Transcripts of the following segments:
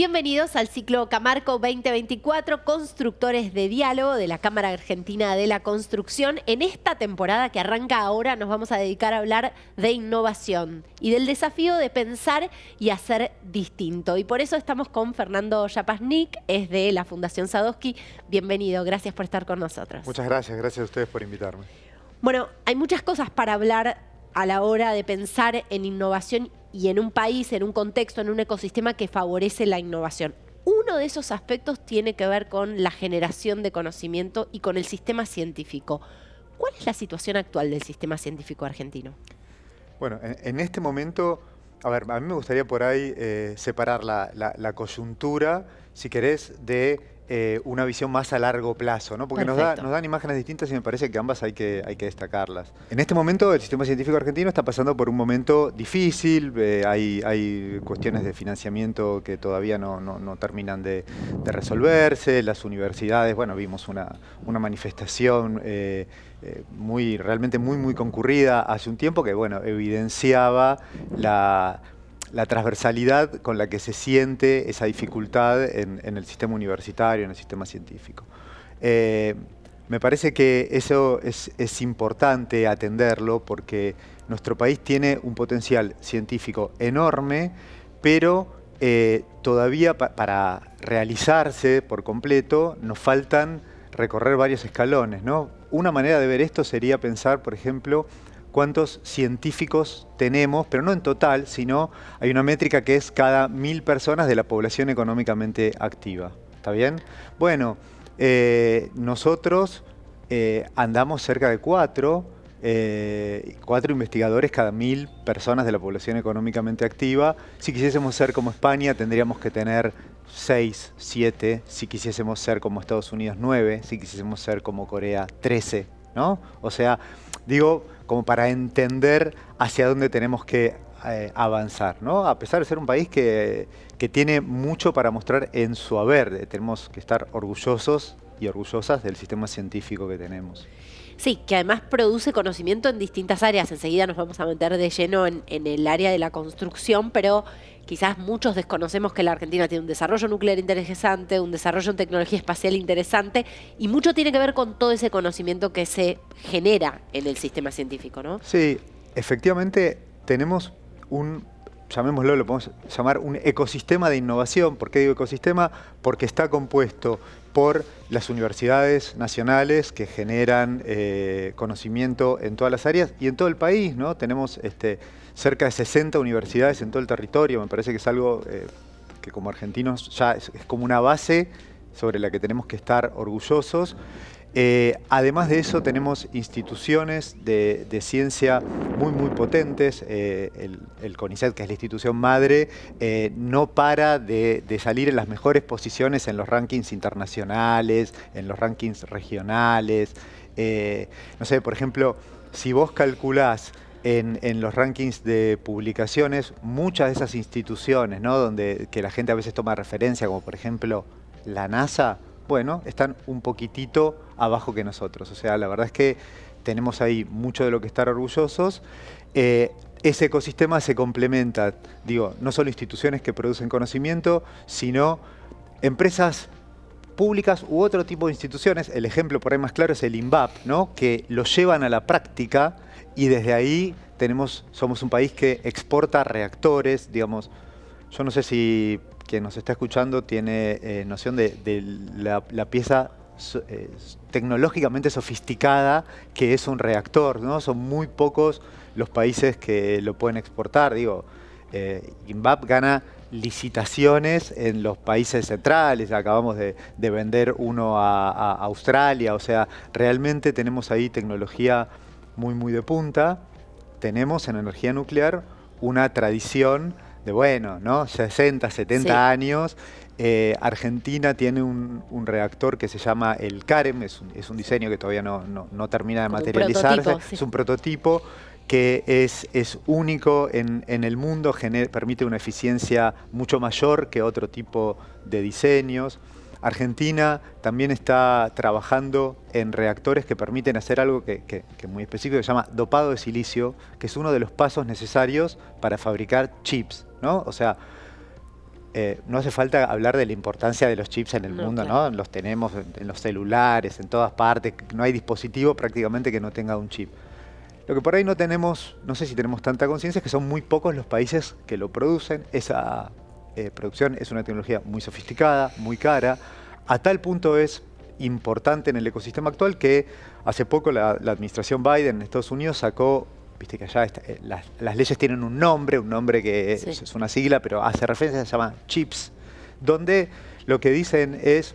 Bienvenidos al ciclo Camarco 2024, Constructores de Diálogo de la Cámara Argentina de la Construcción. En esta temporada que arranca ahora nos vamos a dedicar a hablar de innovación y del desafío de pensar y hacer distinto. Y por eso estamos con Fernando Yapasnik, es de la Fundación Sadowski. Bienvenido, gracias por estar con nosotros. Muchas gracias a ustedes por invitarme. Bueno, hay muchas cosas para hablar a la hora de pensar en innovación y en un país, en un contexto, en un ecosistema que favorece la innovación. Uno de esos aspectos tiene que ver con la generación de conocimiento y con el sistema científico. ¿Cuál es la situación actual del sistema científico argentino? Bueno, en este momento, a ver, a mí me gustaría por ahí separar la coyuntura, si querés, de una visión más a largo plazo, ¿no? Porque nos dan imágenes distintas y me parece que ambas hay que destacarlas. En este momento el sistema científico argentino está pasando por un momento difícil, hay cuestiones de financiamiento que todavía no terminan de resolverse, las universidades, bueno, vimos una manifestación realmente muy concurrida hace un tiempo que, bueno, evidenciaba la transversalidad con la que se siente esa dificultad en el sistema universitario, en el sistema científico. Me parece que eso es importante atenderlo porque nuestro país tiene un potencial científico enorme, pero todavía para realizarse por completo nos faltan recorrer varios escalones, ¿no? Una manera de ver esto sería pensar, por ejemplo, cuántos científicos tenemos, pero no en total, sino hay una métrica que es cada 1000 personas de la población económicamente activa. ¿Está bien? Bueno, nosotros andamos cerca de 4 investigadores cada 1000 personas de la población económicamente activa. Si quisiésemos ser como España, tendríamos que tener 6, 7. Si quisiésemos ser como Estados Unidos, 9. Si quisiésemos ser como Corea, 13. ¿No? O sea, digo, como para entender hacia dónde tenemos que avanzar, ¿no? A pesar de ser un país que tiene mucho para mostrar en su haber, tenemos que estar orgullosos y orgullosas del sistema científico que tenemos. Sí, que además produce conocimiento en distintas áreas. Enseguida nos vamos a meter de lleno en el área de la construcción, pero quizás muchos desconocemos que la Argentina tiene un desarrollo nuclear interesante, un desarrollo en tecnología espacial interesante, y mucho tiene que ver con todo ese conocimiento que se genera en el sistema científico, ¿no? Sí, efectivamente tenemos llamémoslo, lo podemos llamar un ecosistema de innovación. ¿Por qué digo ecosistema? Porque está compuesto por las universidades nacionales que generan conocimiento en todas las áreas y en todo el país, ¿no? Tenemos cerca de 60 universidades en todo el territorio. Me parece que es algo que como argentinos ya es como una base sobre la que tenemos que estar orgullosos. Además de eso tenemos instituciones de ciencia muy potentes. El CONICET, que es la institución madre, no para de salir en las mejores posiciones en los rankings internacionales, en los rankings regionales. No sé, por ejemplo, si vos calculás en los rankings de publicaciones, muchas de esas instituciones, ¿no? que la gente a veces toma referencia, como por ejemplo la NASA, bueno, están un poquitito abajo que nosotros. O sea, la verdad es que tenemos ahí mucho de lo que estar orgullosos. Ese ecosistema se complementa, digo, no solo instituciones que producen conocimiento, sino empresas públicas u otro tipo de instituciones. El ejemplo por ahí más claro es el INVAP, ¿no? Que lo llevan a la práctica y desde ahí somos un país que exporta reactores, digamos. Yo no sé si quien nos está escuchando tiene noción de la pieza tecnológicamente sofisticada que es un reactor, ¿no? Son muy pocos los países que lo pueden exportar. Digo, INVAP gana licitaciones en los países centrales, acabamos de vender uno a Australia, o sea, realmente tenemos ahí tecnología muy de punta. Tenemos en energía nuclear una tradición de, bueno, ¿no? 60, 70 años. Argentina tiene un reactor que se llama el CAREM, es un diseño que todavía no termina de materializarse. Es un prototipo que es único en el mundo, permite una eficiencia mucho mayor que otro tipo de diseños. Argentina también está trabajando en reactores que permiten hacer algo que es muy específico, que se llama dopado de silicio, que es uno de los pasos necesarios para fabricar chips, ¿no? O sea, no hace falta hablar de la importancia de los chips en el mundo, claro. ¿no? Los tenemos en los celulares, en todas partes. No hay dispositivo prácticamente que no tenga un chip. Lo que por ahí no tenemos, no sé si tenemos tanta conciencia, es que son muy pocos los países que lo producen. Esa producción es una tecnología muy sofisticada, muy cara. A tal punto es importante en el ecosistema actual que hace poco la administración Biden en Estados Unidos sacó, viste que allá las leyes tienen un nombre que Sí. es una sigla, pero hace referencia, se llama CHIPS, donde lo que dicen es,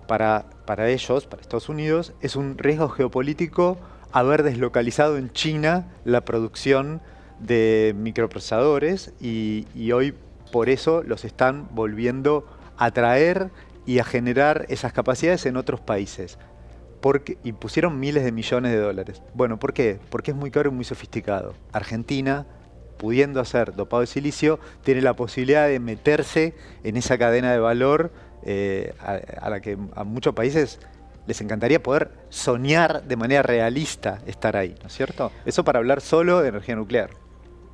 para ellos, para Estados Unidos, es un riesgo geopolítico haber deslocalizado en China la producción de microprocesadores y hoy por eso los están volviendo a traer y a generar esas capacidades en otros países. Y pusieron miles de millones de dólares. Bueno, ¿por qué? Porque es muy caro y muy sofisticado. Argentina, pudiendo hacer dopado de silicio, tiene la posibilidad de meterse en esa cadena de valor a la que a muchos países les encantaría poder soñar de manera realista estar ahí, ¿no es cierto? Eso para hablar solo de energía nuclear.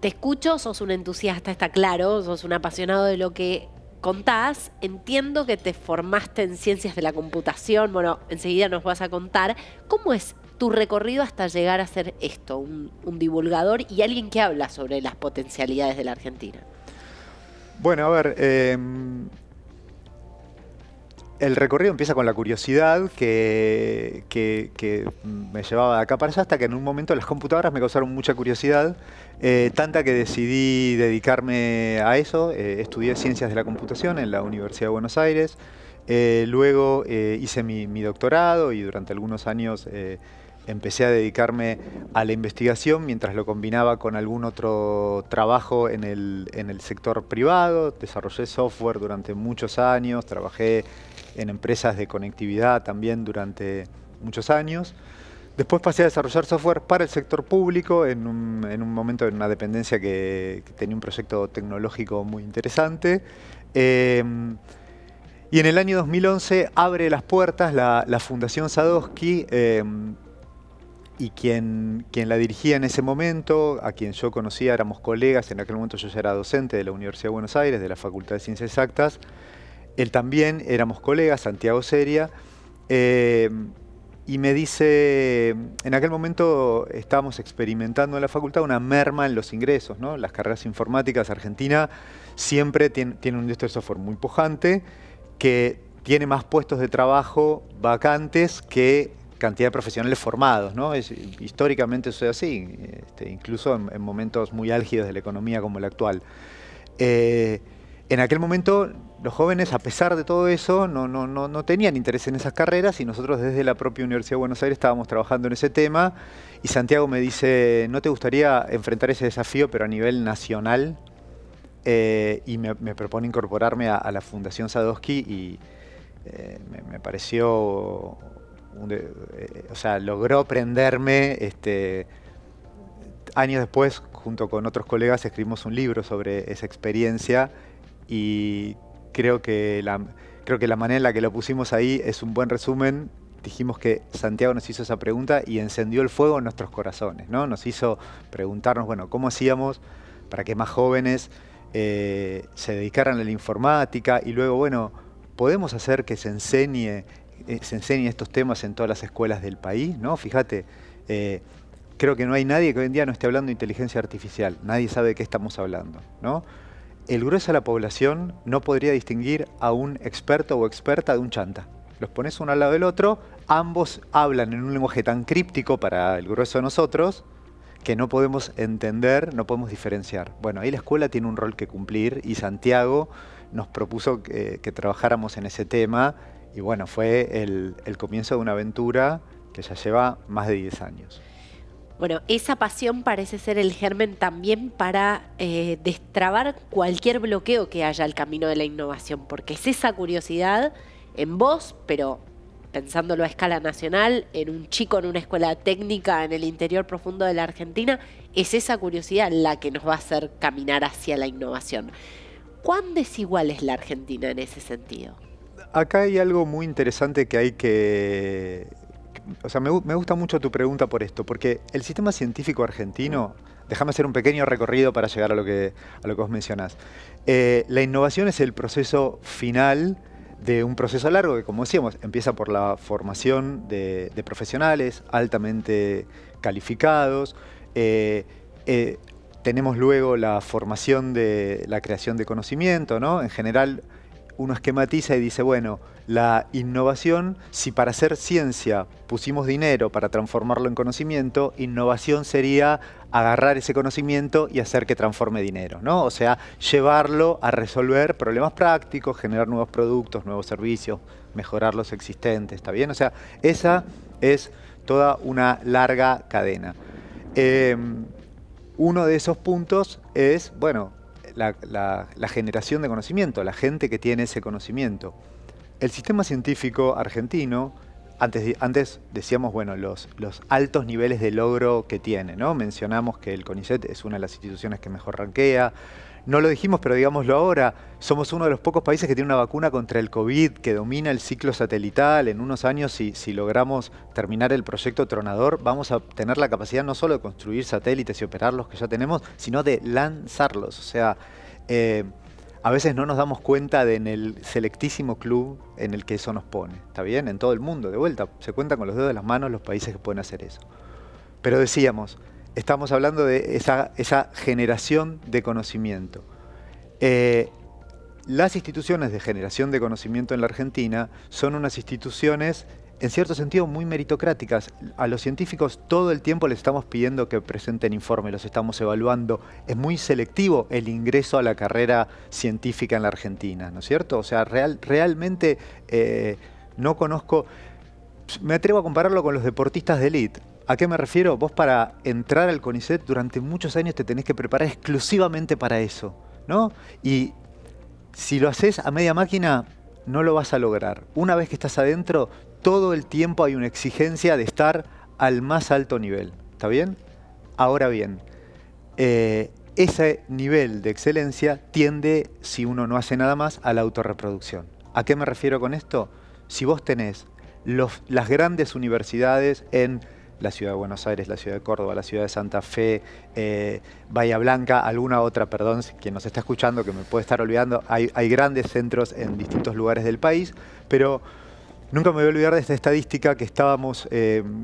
Te escucho, sos un entusiasta, está claro, sos un apasionado de lo que contás. Entiendo que te formaste en ciencias de la computación. Bueno, enseguida nos vas a contar cómo es tu recorrido hasta llegar a ser esto, un divulgador y alguien que habla sobre las potencialidades de la Argentina. Bueno, a ver, el recorrido empieza con la curiosidad que me llevaba de acá para allá hasta que en un momento las computadoras me causaron mucha curiosidad, tanta que decidí dedicarme a eso. Estudié Ciencias de la Computación en la Universidad de Buenos Aires, luego hice mi doctorado y durante algunos años empecé a dedicarme a la investigación mientras lo combinaba con algún otro trabajo en el sector privado. Desarrollé software durante muchos años, trabajé en empresas de conectividad también durante muchos años. Después pasé a desarrollar software para el sector público en un momento en una dependencia que tenía un proyecto tecnológico muy interesante. Y en el año 2011 abre las puertas la Fundación Sadowski, y quien la dirigía en ese momento, a quien yo conocía, éramos colegas. En aquel momento yo ya era docente de la Universidad de Buenos Aires, de la Facultad de Ciencias Exactas. Él también, éramos colegas, Santiago Seria, y me dice, en aquel momento estábamos experimentando en la facultad una merma en los ingresos, ¿no? Las carreras informáticas, Argentina siempre tiene una industria de software muy pujante, que tiene más puestos de trabajo vacantes que cantidad de profesionales formados, ¿no? Históricamente eso es así, incluso en momentos muy álgidos de la economía como el actual. En aquel momento los jóvenes, a pesar de todo eso, no tenían interés en esas carreras y nosotros desde la propia Universidad de Buenos Aires estábamos trabajando en ese tema y Santiago me dice, ¿no te gustaría enfrentar ese desafío pero a nivel nacional? Y me propone incorporarme a la Fundación Sadowski y me pareció, o sea, logró prenderme. Años después, junto con otros colegas, escribimos un libro sobre esa experiencia y creo que la manera en la que lo pusimos ahí es un buen resumen. Dijimos que Santiago nos hizo esa pregunta y encendió el fuego en nuestros corazones, ¿no? Nos hizo preguntarnos, bueno, ¿cómo hacíamos para que más jóvenes se dedicaran a la informática? Y luego, bueno, ¿podemos hacer que se enseñen estos temas en todas las escuelas del país, ¿no? Fíjate, creo que no hay nadie que hoy en día no esté hablando de inteligencia artificial. Nadie sabe de qué estamos hablando, ¿no? El grueso de la población no podría distinguir a un experto o experta de un chanta. Los pones uno al lado del otro, ambos hablan en un lenguaje tan críptico para el grueso de nosotros que no podemos entender, no podemos diferenciar. Bueno, ahí la escuela tiene un rol que cumplir y Santiago nos propuso que trabajáramos en ese tema y bueno, fue el comienzo de una aventura que ya lleva más de 10 años. Bueno, esa pasión parece ser el germen también para destrabar cualquier bloqueo que haya al camino de la innovación, porque es esa curiosidad en vos, pero pensándolo a escala nacional, en un chico en una escuela técnica en el interior profundo de la Argentina, es esa curiosidad la que nos va a hacer caminar hacia la innovación. ¿Cuán desigual es la Argentina en ese sentido? Acá hay algo muy interesante que hay que... O sea, me gusta mucho tu pregunta por esto, porque el sistema científico argentino déjame hacer un pequeño recorrido para llegar a lo que vos mencionás. La innovación es el proceso final de un proceso largo que, como decíamos, empieza por la formación de profesionales altamente calificados. Tenemos luego la formación de la creación de conocimiento, ¿no? En general, uno esquematiza y dice, bueno, la innovación, si para hacer ciencia pusimos dinero para transformarlo en conocimiento, innovación sería agarrar ese conocimiento y hacer que transforme dinero, ¿no? O sea, llevarlo a resolver problemas prácticos, generar nuevos productos, nuevos servicios, mejorar los existentes, ¿está bien? O sea, esa es toda una larga cadena. Uno de esos puntos es, bueno, la generación de conocimiento, la gente que tiene ese conocimiento. El sistema científico argentino, antes decíamos, bueno, los altos niveles de logro que tiene, ¿no? Mencionamos que el CONICET es una de las instituciones que mejor rankea. No lo dijimos, pero digámoslo ahora, somos uno de los pocos países que tiene una vacuna contra el COVID, que domina el ciclo satelital. En unos años, si logramos terminar el proyecto Tronador, vamos a tener la capacidad no solo de construir satélites y operarlos que ya tenemos, sino de lanzarlos. O sea, a veces no nos damos cuenta en el selectísimo club en el que eso nos pone, ¿está bien? En todo el mundo, de vuelta, se cuentan con los dedos de las manos los países que pueden hacer eso. Pero decíamos, estamos hablando de esa generación de conocimiento. Las instituciones de generación de conocimiento en la Argentina son unas instituciones, en cierto sentido, muy meritocráticas. A los científicos todo el tiempo les estamos pidiendo que presenten informes, los estamos evaluando. Es muy selectivo el ingreso a la carrera científica en la Argentina, ¿no es cierto? O sea, realmente no conozco... Me atrevo a compararlo con los deportistas de élite. ¿A qué me refiero? Vos para entrar al CONICET durante muchos años te tenés que preparar exclusivamente para eso, ¿no? Y si lo haces a media máquina, no lo vas a lograr. Una vez que estás adentro, todo el tiempo hay una exigencia de estar al más alto nivel. ¿Está bien? Ahora bien, ese nivel de excelencia tiende, si uno no hace nada más, a la autorreproducción. ¿A qué me refiero con esto? Si vos tenés las grandes universidades en la ciudad de Buenos Aires, la ciudad de Córdoba, la ciudad de Santa Fe, Bahía Blanca, alguna otra, perdón, quien nos está escuchando que me puede estar olvidando, hay grandes centros en distintos lugares del país, pero nunca me voy a olvidar de esta estadística que estábamos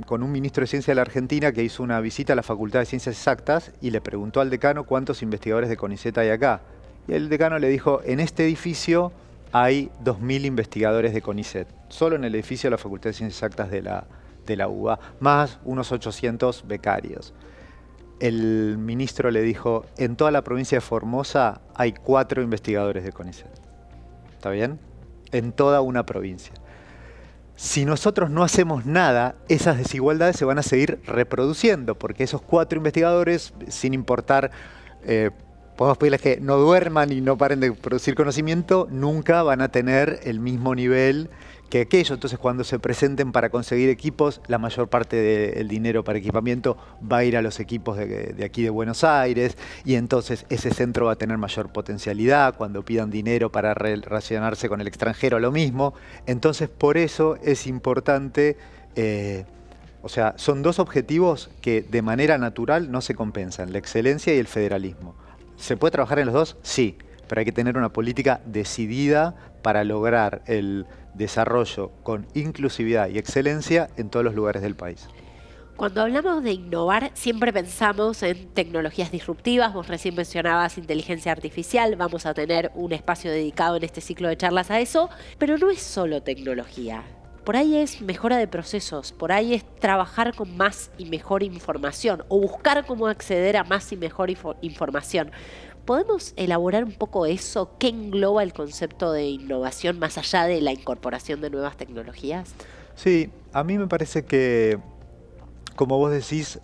con un ministro de Ciencia de la Argentina que hizo una visita a la Facultad de Ciencias Exactas y le preguntó al decano cuántos investigadores de CONICET hay acá. Y el decano le dijo, en este edificio hay 2.000 investigadores de CONICET, solo en el edificio de la Facultad de Ciencias Exactas de la UBA, más unos 800 becarios. El ministro le dijo, en toda la provincia de Formosa hay 4 investigadores de CONICET. ¿Está bien? En toda una provincia. Si nosotros no hacemos nada, esas desigualdades se van a seguir reproduciendo, porque esos 4 investigadores, sin importar, podemos pedirles que no duerman y no paren de producir conocimiento, nunca van a tener el mismo nivel que aquello. Entonces, cuando se presenten para conseguir equipos, la mayor parte del dinero para equipamiento va a ir a los equipos de aquí de Buenos Aires, y entonces ese centro va a tener mayor potencialidad. Cuando pidan dinero para relacionarse con el extranjero, lo mismo. Entonces, por eso es importante, o sea, son dos objetivos que de manera natural no se compensan, la excelencia y el federalismo. ¿Se puede trabajar en los dos? Sí, pero hay que tener una política decidida para lograr el desarrollo con inclusividad y excelencia en todos los lugares del país. Cuando hablamos de innovar, siempre pensamos en tecnologías disruptivas. Vos recién mencionabas inteligencia artificial. Vamos a tener un espacio dedicado en este ciclo de charlas a eso. Pero no es solo tecnología. Por ahí es mejora de procesos. Por ahí es trabajar con más y mejor información. O buscar cómo acceder a más y mejor información. ¿Podemos elaborar un poco eso? ¿Qué engloba el concepto de innovación más allá de la incorporación de nuevas tecnologías? Sí, a mí me parece que, como vos decís,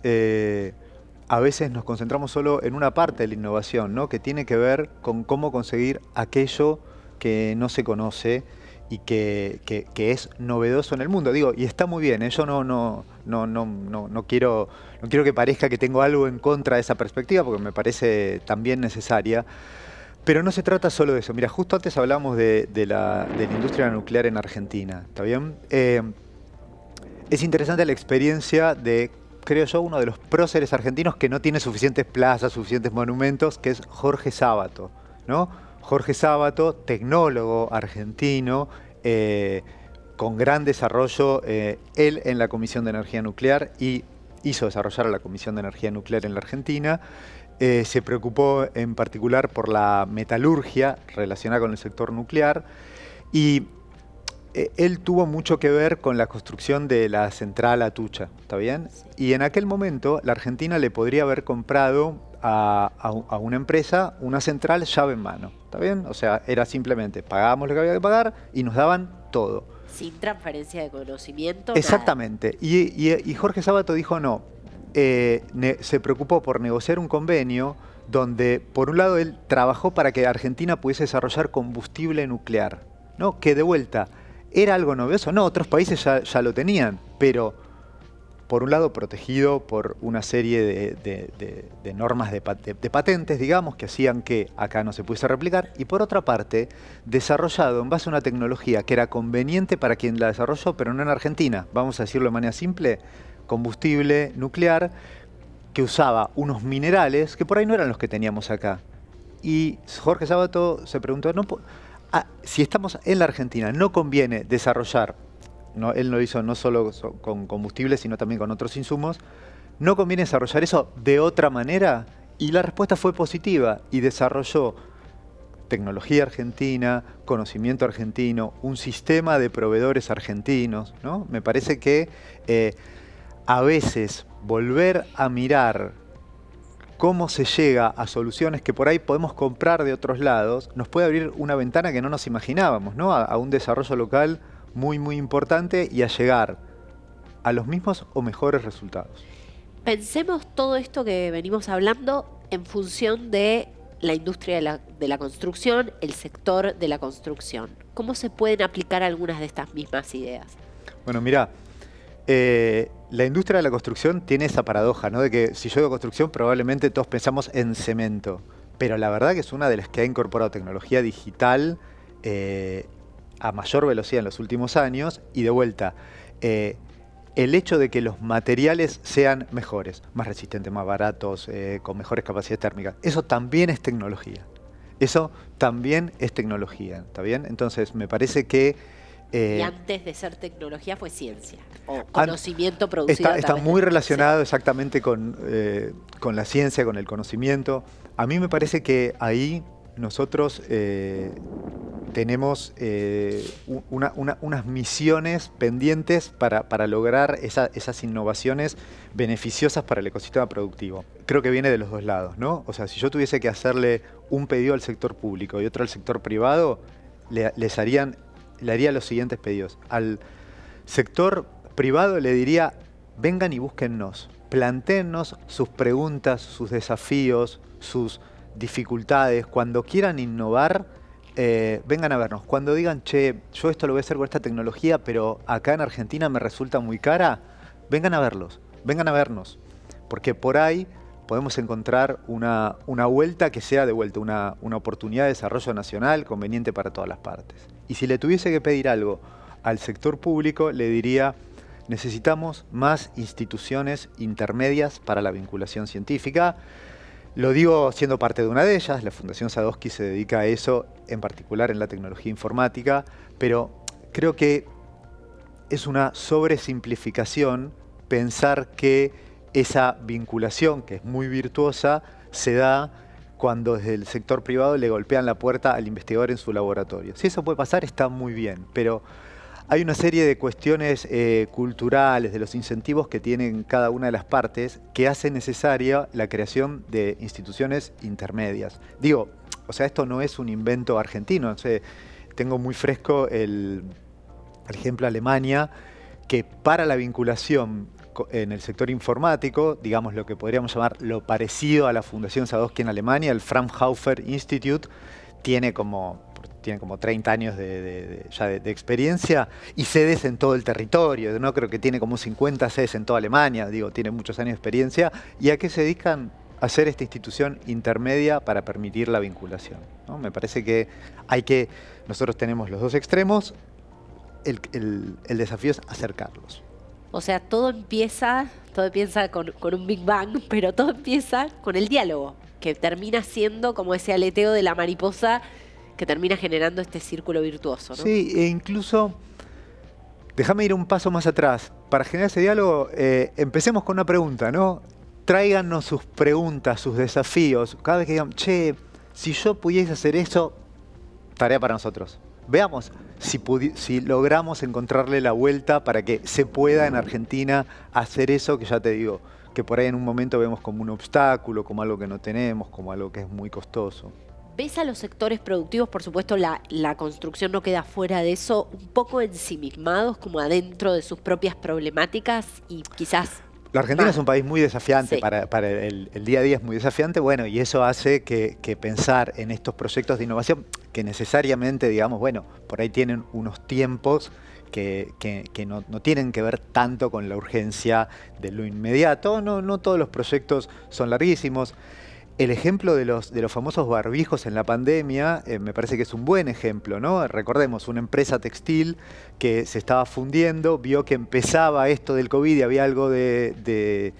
a veces nos concentramos solo en una parte de la innovación, ¿no? Que tiene que ver con cómo conseguir aquello que no se conoce y que es novedoso en el mundo. Digo, y está muy bien, ¿eh? Yo no quiero que parezca que tengo algo en contra de esa perspectiva, porque me parece también necesaria. Pero no se trata solo de eso. Mira, justo antes hablamos de la industria nuclear en Argentina, ¿está bien? Es interesante la experiencia de creo yo, uno de los próceres argentinos que no tiene suficientes plazas, suficientes monumentos, que es Jorge Sábato, ¿no? Jorge Sábato, tecnólogo argentino, con gran desarrollo, él en la Comisión de Energía Nuclear y hizo desarrollar a la Comisión de Energía Nuclear en la Argentina. Se preocupó en particular por la metalurgia relacionada con el sector nuclear y él tuvo mucho que ver con la construcción de la central Atucha, ¿está bien? Y en aquel momento la Argentina le podría haber comprado a una empresa una central llave en mano, ¿está bien? O sea, era simplemente pagábamos lo que había que pagar y nos daban todo. Sin transferencia de conocimiento. Exactamente. Y Jorge Sábato dijo no. Se preocupó por negociar un convenio donde, por un lado, él trabajó para que Argentina pudiese desarrollar combustible nuclear, ¿no? Que de vuelta, ¿era algo novedoso? No, otros países ya lo tenían, pero por un lado protegido por una serie de normas de patentes, digamos, que hacían que acá no se pudiese replicar, y por otra parte, desarrollado en base a una tecnología que era conveniente para quien la desarrolló, pero no en Argentina, vamos a decirlo de manera simple, combustible nuclear, que usaba unos minerales que por ahí no eran los que teníamos acá. Y Jorge Sábato se preguntó, si estamos en la Argentina, ¿no conviene desarrollar? No, él lo hizo no solo con combustible, sino también con otros insumos. ¿No conviene desarrollar eso de otra manera? Y la respuesta fue positiva y desarrolló tecnología argentina, conocimiento argentino, un sistema de proveedores argentinos, ¿no? Me parece que a veces volver a mirar cómo se llega a soluciones que por ahí podemos comprar de otros lados nos puede abrir una ventana que no nos imaginábamos, ¿no? A un desarrollo local muy, muy importante y a llegar a los mismos o mejores resultados. Pensemos todo esto que venimos hablando en función de la industria de la construcción, el sector de la construcción. ¿Cómo se pueden aplicar algunas de estas mismas ideas? Bueno, mira, la industria de la construcción tiene esa paradoja, ¿no? De que si yo digo construcción, probablemente todos pensamos en cemento. Pero la verdad que es una de las que ha incorporado tecnología digital a mayor velocidad en los últimos años. Y de vuelta, el hecho de que los materiales sean mejores, más resistentes, más baratos, con mejores capacidades térmicas, eso también es tecnología. Eso también es tecnología, ¿está bien? Entonces, me parece que y antes de ser tecnología fue ciencia o conocimiento producido. Está muy relacionado exactamente con la ciencia, con el conocimiento. A mí me parece que ahí nosotros tenemos unas misiones pendientes para lograr esas innovaciones beneficiosas para el ecosistema productivo. Creo que viene de los dos lados, ¿no? O sea, si yo tuviese que hacerle un pedido al sector público y otro al sector privado, le haría los siguientes pedidos. Al sector privado le diría, vengan y búsquennos, plantéennos sus preguntas, sus desafíos, sus dificultades. Cuando quieran innovar, vengan a vernos. Cuando digan, che, yo esto lo voy a hacer con esta tecnología, pero acá en Argentina me resulta muy cara, vengan a verlos, vengan a vernos. Porque por ahí podemos encontrar una vuelta que sea de vuelta, una oportunidad de desarrollo nacional conveniente para todas las partes. Y si le tuviese que pedir algo al sector público, le diría, necesitamos más instituciones intermedias para la vinculación científica. Lo digo siendo parte de una de ellas, la Fundación Sadowski se dedica a eso, en particular en la tecnología informática, pero creo que es una sobresimplificación pensar que esa vinculación, que es muy virtuosa, se da cuando desde el sector privado le golpean la puerta al investigador en su laboratorio. Si eso puede pasar, está muy bien, pero hay una serie de cuestiones culturales, de los incentivos que tienen cada una de las partes, que hacen necesaria la creación de instituciones intermedias. Digo, o sea, esto no es un invento argentino. O sea, tengo muy fresco el ejemplo de Alemania, que para la vinculación en el sector informático, digamos lo que podríamos llamar lo parecido a la Fundación Sadowski en Alemania, el Fraunhofer Institute, tiene como 30 años ya de experiencia y sedes en todo el territorio. No creo que tiene como 50 sedes en toda Alemania, digo, tiene muchos años de experiencia. ¿Y a qué se dedican? A hacer esta institución intermedia para permitir la vinculación, ¿no? Me parece que nosotros tenemos los dos extremos, el desafío es acercarlos. O sea, todo empieza todo empieza con un Big Bang, pero todo empieza con el diálogo, que termina siendo como ese aleteo de la mariposa que termina generando este círculo virtuoso, ¿no? Sí, e incluso, déjame ir un paso más atrás. Para generar ese diálogo, empecemos con una pregunta, ¿no? Tráiganos sus preguntas, sus desafíos. Cada vez que digan, che, si yo pudiese hacer eso, tarea para nosotros. Veamos si logramos encontrarle la vuelta para que se pueda en Argentina hacer eso que ya te digo, que por ahí en un momento vemos como un obstáculo, como algo que no tenemos, como algo que es muy costoso. ¿Ves a los sectores productivos, por supuesto la construcción no queda fuera de eso, un poco ensimismados como adentro de sus propias problemáticas y quizás... La Argentina es un país muy desafiante, sí. para el día a día es muy desafiante, bueno, y eso hace que pensar en estos proyectos de innovación, que necesariamente, digamos, bueno, por ahí tienen unos tiempos que no tienen que ver tanto con la urgencia de lo inmediato, no todos los proyectos son larguísimos. El ejemplo de los famosos barbijos en la pandemia me parece que es un buen ejemplo, ¿no? Recordemos, una empresa textil que se estaba fundiendo, vio que empezaba esto del COVID y había algo de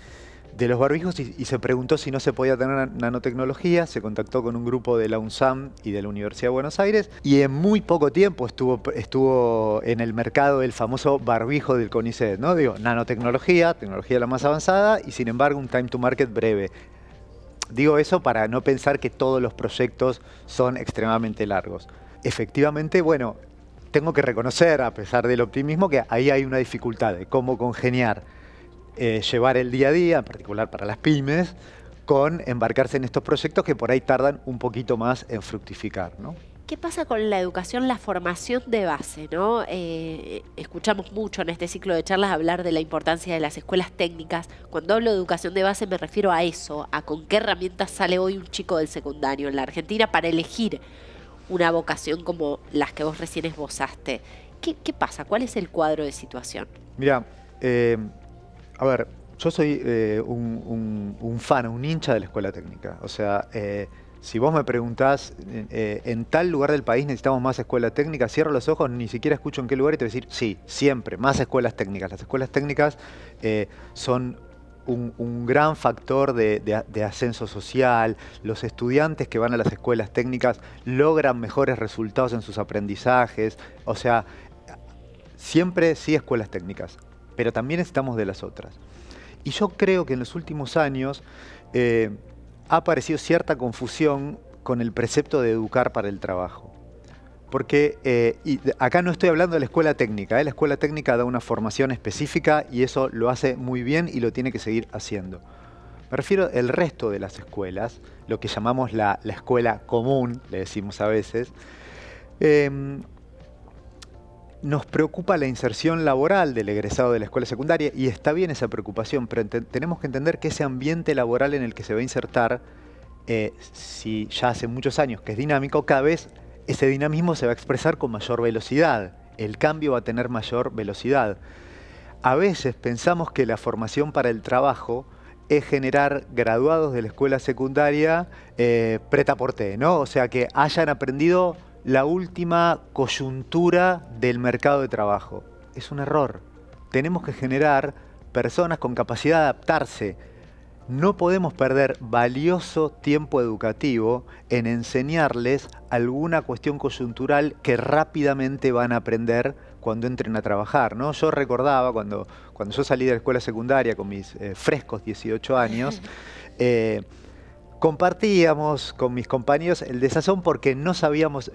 los barbijos y se preguntó si no se podía tener nanotecnología, se contactó con un grupo de la UNSAM y de la Universidad de Buenos Aires y en muy poco tiempo estuvo en el mercado el famoso barbijo del CONICET, ¿no? Digo, nanotecnología, tecnología la más avanzada y sin embargo un time to market breve. Digo eso para no pensar que todos los proyectos son extremadamente largos. Efectivamente, bueno, tengo que reconocer, a pesar del optimismo, que ahí hay una dificultad de cómo congeniar, llevar el día a día, en particular para las pymes, con embarcarse en estos proyectos que por ahí tardan un poquito más en fructificar, ¿no? ¿Qué pasa con la educación, la formación de base, ¿no? Escuchamos mucho en este ciclo de charlas hablar de la importancia de las escuelas técnicas. Cuando hablo de educación de base me refiero a eso, a con qué herramientas sale hoy un chico del secundario en la Argentina para elegir una vocación como las que vos recién esbozaste. ¿Qué pasa? ¿Cuál es el cuadro de situación? Mira, a ver, yo soy un fan, un hincha de la escuela técnica. O sea, si vos me preguntás, en tal lugar del país necesitamos más escuela técnica, cierro los ojos, ni siquiera escucho en qué lugar y te voy a decir, sí, siempre, más escuelas técnicas. Las escuelas técnicas son un gran factor de ascenso social. Los estudiantes que van a las escuelas técnicas logran mejores resultados en sus aprendizajes. O sea, siempre sí escuelas técnicas, pero también necesitamos de las otras. Y yo creo que en los últimos años ha aparecido cierta confusión con el precepto de educar para el trabajo. Porque y acá no estoy hablando de la escuela técnica, la escuela técnica da una formación específica y eso lo hace muy bien y lo tiene que seguir haciendo. Me refiero al resto de las escuelas, lo que llamamos la escuela común, le decimos a veces. Nos preocupa la inserción laboral del egresado de la escuela secundaria y está bien esa preocupación, pero tenemos que entender que ese ambiente laboral en el que se va a insertar, si ya hace muchos años que es dinámico, cada vez ese dinamismo se va a expresar con mayor velocidad. El cambio va a tener mayor velocidad. A veces pensamos que la formación para el trabajo es generar graduados de la escuela secundaria prêt-à-porter, ¿no? O sea, que hayan aprendido la última coyuntura del mercado de trabajo. Es un error. Tenemos que generar personas con capacidad de adaptarse. No podemos perder valioso tiempo educativo en enseñarles alguna cuestión coyuntural que rápidamente van a aprender cuando entren a trabajar, ¿no? Yo recordaba cuando yo salí de la escuela secundaria con mis frescos 18 años, compartíamos con mis compañeros el desazón porque no sabíamos,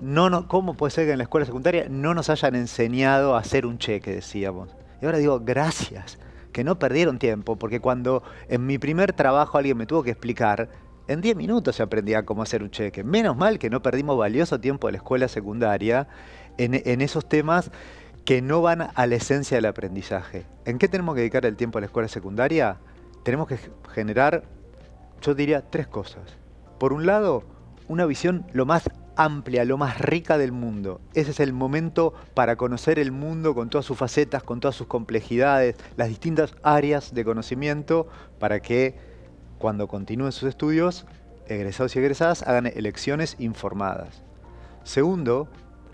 ¿cómo puede ser que en la escuela secundaria no nos hayan enseñado a hacer un cheque? Decíamos. Y ahora digo, gracias, que no perdieron tiempo, porque cuando en mi primer trabajo alguien me tuvo que explicar, en 10 minutos se aprendía cómo hacer un cheque. Menos mal que no perdimos valioso tiempo de la escuela secundaria en esos temas que no van a la esencia del aprendizaje. ¿En qué tenemos que dedicar el tiempo a la escuela secundaria? Tenemos que generar, yo diría, 3 cosas. Por un lado, una visión lo más amplia, lo más rica del mundo. Ese es el momento para conocer el mundo con todas sus facetas, con todas sus complejidades, las distintas áreas de conocimiento, para que cuando continúen sus estudios, egresados y egresadas hagan elecciones informadas. Segundo,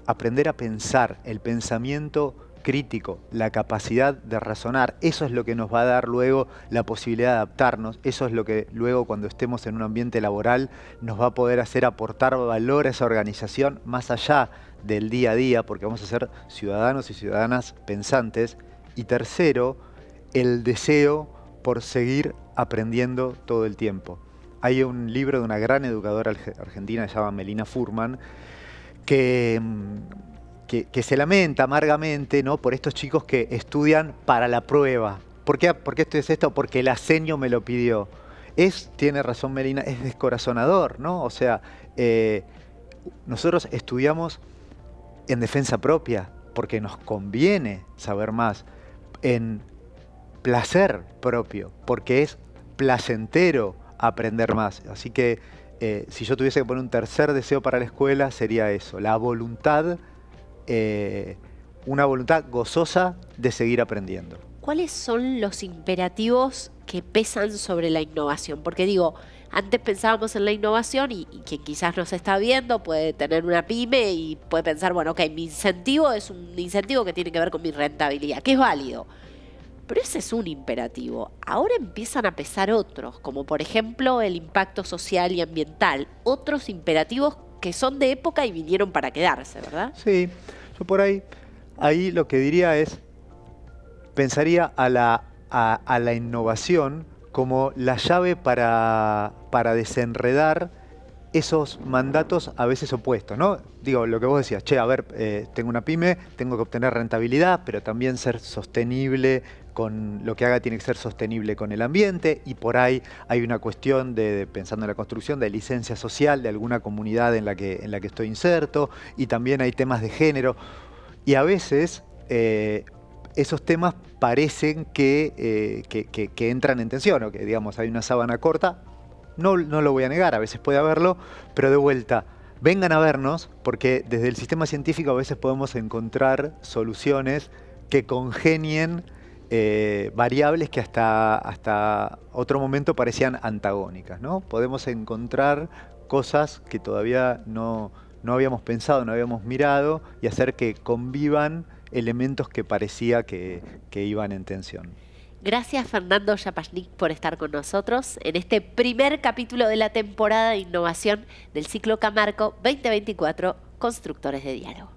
aprender a pensar, el pensamiento crítico, la capacidad de razonar. Eso es lo que nos va a dar luego la posibilidad de adaptarnos. Eso es lo que luego, cuando estemos en un ambiente laboral, nos va a poder hacer aportar valor a esa organización más allá del día a día, porque vamos a ser ciudadanos y ciudadanas pensantes. Y tercero, el deseo por seguir aprendiendo todo el tiempo. Hay un libro de una gran educadora argentina, se llama Melina Furman, que se lamenta amargamente, ¿no?, por estos chicos que estudian para la prueba. ¿Por qué estudias esto? Porque el aseño me lo pidió. Tiene razón Melina, es descorazonador, ¿no? O sea, nosotros estudiamos en defensa propia, porque nos conviene saber más, en placer propio, porque es placentero aprender más. Así que si yo tuviese que poner un tercer deseo para la escuela, sería eso, la voluntad, una voluntad gozosa de seguir aprendiendo. ¿Cuáles son los imperativos que pesan sobre la innovación? Porque digo, antes pensábamos en la innovación y quien quizás nos está viendo puede tener una pyme y puede pensar, bueno, ok, mi incentivo es un incentivo que tiene que ver con mi rentabilidad, que es válido. Pero ese es un imperativo. Ahora empiezan a pesar otros, como por ejemplo el impacto social y ambiental. Otros imperativos que son de época y vinieron para quedarse, ¿verdad? Sí, yo por ahí lo que diría es, pensaría a la innovación como la llave para desenredar esos mandatos a veces opuestos, ¿no? Digo, lo que vos decías, che, a ver, tengo una pyme, tengo que obtener rentabilidad, pero también ser sostenible con lo que haga, tiene que ser sostenible con el ambiente, y por ahí hay una cuestión pensando en la construcción, de licencia social de alguna comunidad en la que estoy inserto, y también hay temas de género, y a veces esos temas parecen que entran en tensión, o que, digamos, hay una sábana corta. No lo voy a negar, a veces puede haberlo, pero de vuelta, vengan a vernos, porque desde el sistema científico a veces podemos encontrar soluciones que congenien variables que hasta otro momento parecían antagónicas, ¿no? Podemos encontrar cosas que todavía no habíamos pensado, no habíamos mirado, y hacer que convivan elementos que parecía que iban en tensión. Gracias, Fernando Yapashnik, por estar con nosotros en este primer capítulo de la temporada de innovación del ciclo Camarco 2024, Constructores de Diálogo.